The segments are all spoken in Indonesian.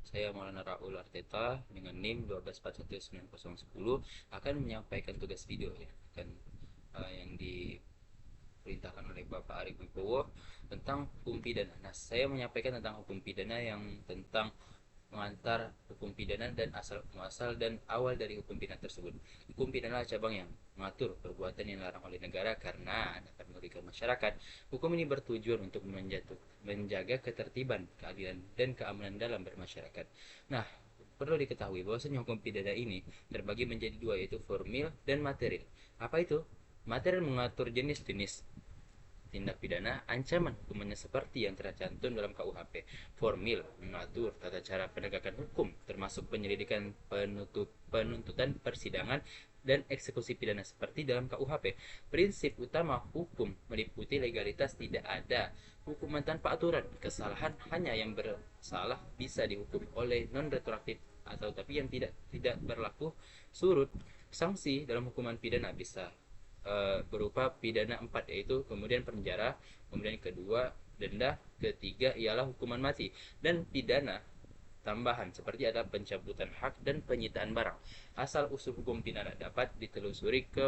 Saya Maulana Raul Arteta dengan NIM 1241910 akan menyampaikan tugas video ya, yang diperintahkan oleh Bapak Arief Wibowo tentang hukum pidana. Nah, saya menyampaikan tentang hukum pidana yang tentang mengantar hukum pidana dan asal muasal dan awal dari hukum pidana tersebut. Hukum pidana adalah cabang yang mengatur perbuatan yang dilarang oleh negara karena dapat merugikan masyarakat. Hukum ini bertujuan untuk menjaga ketertiban, keadilan, dan keamanan dalam bermasyarakat. Nah, perlu diketahui bahwasanya hukum pidana ini terbagi menjadi dua, yaitu formil dan material. Apa itu? Material mengatur jenis-jenis tindak pidana ancaman hukumannya seperti yang tercantum dalam KUHP. Formil mengatur tata cara penegakan hukum termasuk penyelidikan, penuntutan, persidangan, dan eksekusi pidana seperti dalam KUHP. Prinsip utama hukum meliputi legalitas, tidak ada hukuman tanpa aturan. Kesalahan hanya yang bersalah bisa dihukum oleh non retroaktif atau tapi yang tidak berlaku surut. Sanksi dalam hukuman pidana bisa berupa pidana 4, yaitu kemudian penjara, kemudian kedua denda, ketiga ialah hukuman mati, dan pidana tambahan seperti ada pencabutan hak dan penyitaan barang. Asal usul hukum pidana dapat ditelusuri ke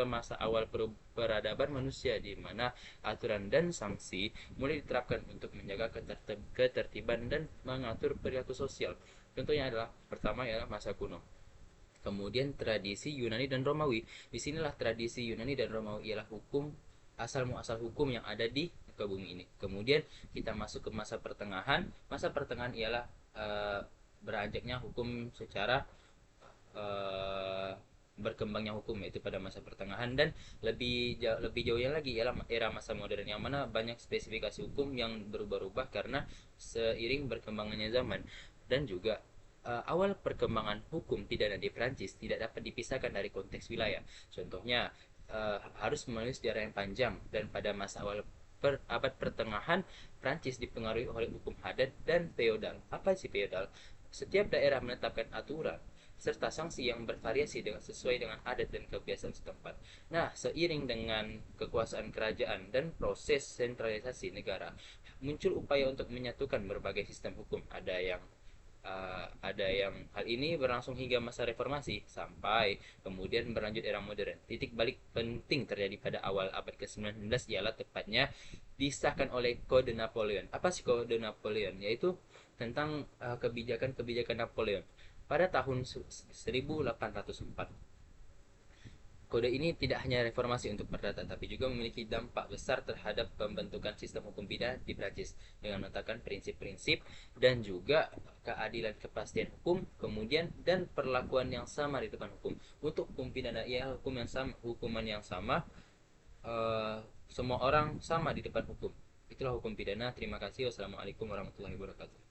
masa awal peradaban manusia, di mana aturan dan sanksi mulai diterapkan untuk menjaga ketertiban dan mengatur perilaku sosial. Contohnya adalah pertama ialah masa kuno. Kemudian tradisi Yunani dan Romawi. Disinilah tradisi Yunani dan Romawi ialah hukum asal muasal hukum yang ada di muka bumi ini. Kemudian kita masuk ke masa pertengahan. Masa pertengahan ialah beranjaknya hukum secara uh, berkembangnya hukum, yaitu pada masa pertengahan, dan lebih jauhnya lagi ialah era masa modern, yang mana banyak spesifikasi hukum yang berubah-ubah karena seiring berkembangannya zaman. Dan juga awal perkembangan hukum pidana di Prancis tidak dapat dipisahkan dari konteks wilayah. Contohnya, harus menulis sejarah yang panjang, dan pada masa awal abad pertengahan Prancis dipengaruhi oleh hukum adat dan feodal. Apa sih feodal? Setiap daerah menetapkan aturan serta sanksi yang bervariasi sesuai dengan adat dan kebiasaan setempat. Nah, seiring dengan kekuasaan kerajaan dan proses sentralisasi negara, muncul upaya untuk menyatukan berbagai sistem hukum. Ada yang hal ini berlangsung hingga masa reformasi sampai kemudian berlanjut era modern. Titik balik penting terjadi pada awal abad ke-19 ialah tepatnya disahkan oleh Kode Napoleon. Apa sih Kode Napoleon? Yaitu tentang kebijakan-kebijakan Napoleon pada tahun 1804. Kode ini tidak hanya reformasi untuk perdata, tapi juga memiliki dampak besar terhadap pembentukan sistem hukum pidana di Prancis dengan menetapkan prinsip-prinsip dan juga keadilan, kepastian hukum, kemudian dan perlakuan yang sama di depan hukum. Untuk hukum pidana ia hukum yang sama, hukuman yang sama, semua orang sama di depan hukum. Itulah hukum pidana. Terima kasih. Wassalamualaikum warahmatullahi wabarakatuh.